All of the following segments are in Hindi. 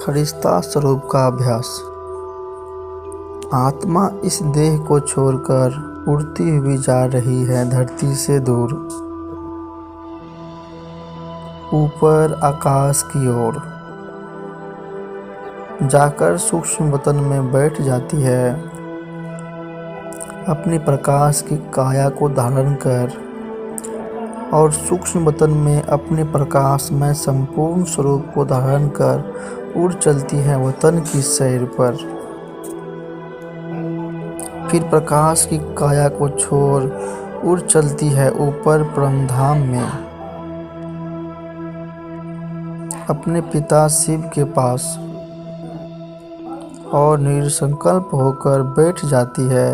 फरिश्ता स्वरूप का अभ्यास। आत्मा इस देह को छोड़कर उड़ती हुई जा रही है धरती से दूर, ऊपर आकाश की ओर जाकर सूक्ष्म वतन में बैठ जाती है। अपनी प्रकाश की काया को धारण कर और सूक्ष्म वतन में अपने प्रकाश में संपूर्ण स्वरूप को धारण कर उड़ चलती है वतन की सैर पर। फिर प्रकाश की काया को छोड़ उड़ चलती है ऊपर परमधाम में, अपने पिता शिव के पास, और निरसंकल्प होकर बैठ जाती है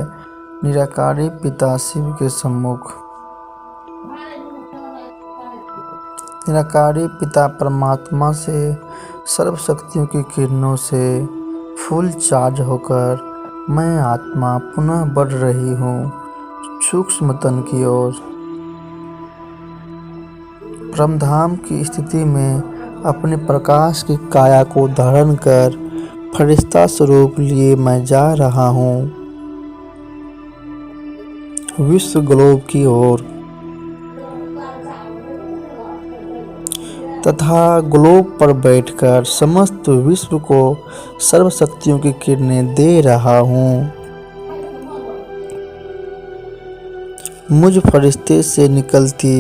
निराकारी पिता शिव के सम्मुख। निराकारी पिता परमात्मा से सर्व शक्तियों की किरणों से फुल चार्ज होकर मैं आत्मा पुनः बढ़ रही हूँ सूक्ष्म तन की ओर। परमधाम की स्थिति में अपने प्रकाश की काया को धारण कर फरिश्ता स्वरूप लिए मैं जा रहा हूँ विश्व ग्लोब की ओर, तथा ग्लोब पर बैठकर समस्त विश्व को सर्व शक्तियों की किरणें दे रहा हूँ। मुझ फरिश्ते से निकलती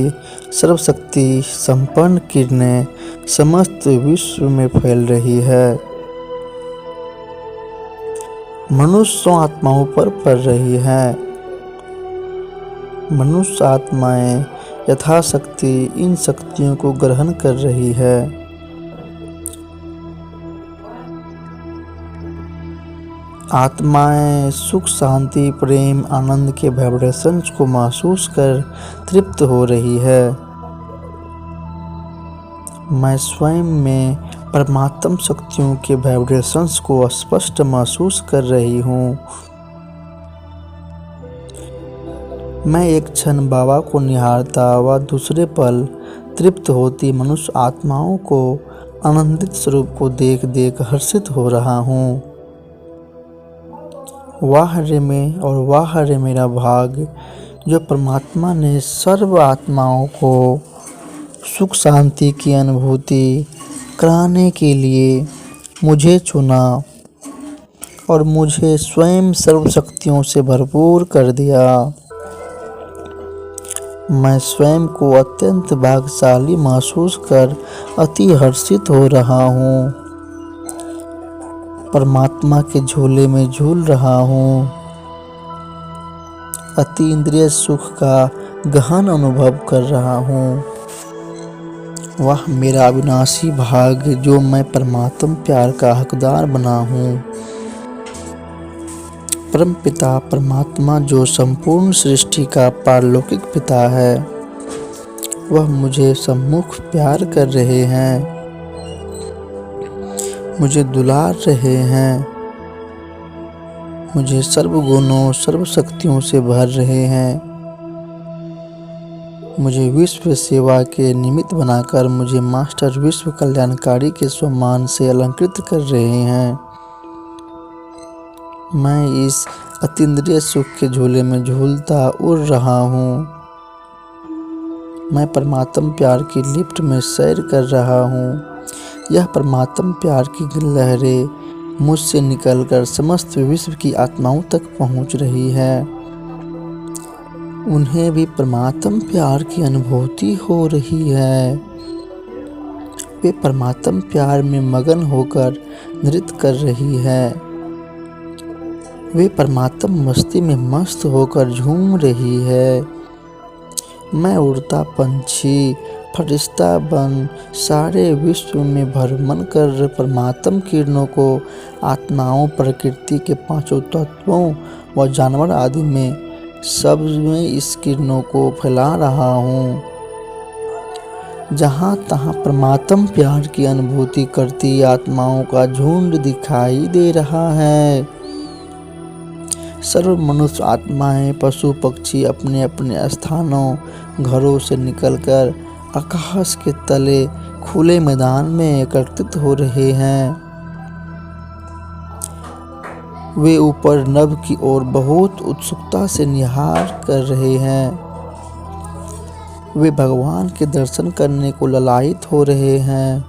सर्वशक्ति संपन्न किरणें समस्त विश्व में फैल रही है। मनुष्य आत्माओं पर पड़ रही है। मनुष्य आत्माएं यथाशक्ति इन शक्तियों को ग्रहण कर रही है। आत्माएं सुख, शांति, प्रेम, आनंद के वाइब्रेशंस को महसूस कर तृप्त हो रही है। मैं स्वयं में परमात्म शक्तियों के वाइब्रेशंस को स्पष्ट महसूस कर रही हूँ। मैं एक क्षण बाबा को निहारता व दूसरे पल तृप्त होती मनुष्य आत्माओं को आनंदित स्वरूप को देख देख हर्षित हो रहा हूँ। वाह रे मैं और वाह रे मेरा भाग, जो परमात्मा ने सर्व आत्माओं को सुख शांति की अनुभूति कराने के लिए मुझे चुना और मुझे स्वयं सर्व शक्तियों से भरपूर कर दिया। मैं स्वयं को अत्यंत भाग्यशाली महसूस कर अति हर्षित हो रहा हूँ। परमात्मा के झूले में झूल रहा हूँ। अति इंद्रिय सुख का गहन अनुभव कर रहा हूँ। वह मेरा अविनाशी भाग्य जो मैं परमात्म प्यार का हकदार बना हूँ। परम पिता परमात्मा जो संपूर्ण सृष्टि का पारलौकिक पिता है, वह मुझे सम्मुख प्यार कर रहे हैं, मुझे दुलार रहे हैं, मुझे सर्व गुणों सर्व शक्तियों से भर रहे हैं, मुझे विश्व सेवा के निमित्त बनाकर मुझे मास्टर विश्व कल्याणकारी के सम्मान से अलंकृत कर रहे हैं। मैं इस अतीन्द्रिय सुख के झूले में झूलता उड़ रहा हूँ। मैं परमात्म प्यार की लिफ्ट में सैर कर रहा हूँ। यह परमात्म प्यार की लहरें मुझसे निकलकर समस्त विश्व की आत्माओं तक पहुँच रही है। उन्हें भी परमात्म प्यार की अनुभूति हो रही है। वे परमात्म प्यार में मगन होकर नृत्य कर रही है। वे परमात्म मस्ती में मस्त होकर झूम रही है। मैं उड़ता पंछी फरिश्ता बन सारे विश्व में भ्रमण कर परमात्म किरणों को आत्माओं, प्रकृति के पांचों तत्वों व जानवर आदि में सब में इस किरणों को फैला रहा हूँ। जहाँ तहाँ परमात्म प्यार की अनुभूति करती आत्माओं का झुंड दिखाई दे रहा है। सर्व मनुष्य आत्माएं, पशु पक्षी अपने अपने स्थानों घरों से निकलकर आकाश के तले खुले मैदान में एकत्रित हो रहे हैं। वे ऊपर नभ की ओर बहुत उत्सुकता से निहार कर रहे हैं। वे भगवान के दर्शन करने को ललायित हो रहे हैं।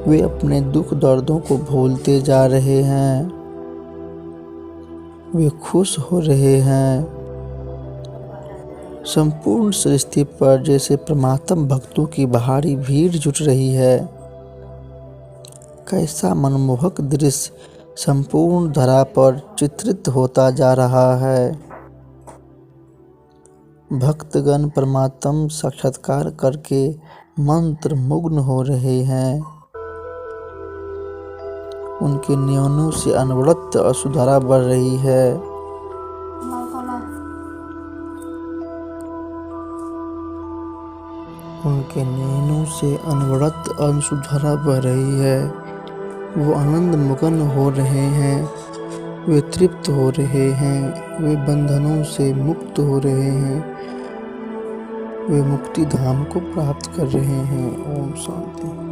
वे अपने दुख दर्दों को भूलते जा रहे हैं। वे खुश हो रहे हैं। संपूर्ण सृष्टि पर जैसे परमात्म भक्तों की भारी भीड़ जुट रही है। कैसा मनमोहक दृश्य संपूर्ण धरा पर चित्रित होता जा रहा है। भक्तगण परमात्म साक्षात्कार करके मंत्र मुग्न हो रहे हैं। उनके नयनों से अनवरत अश्रुधारा बह रही है। उनके नैनों से अनवरत अश्रुधारा बह रही है। वो आनंद मगन हो रहे हैं। वे तृप्त हो रहे हैं। वे बंधनों से मुक्त हो रहे हैं। वे मुक्ति धाम को प्राप्त कर रहे हैं। ओम शांति।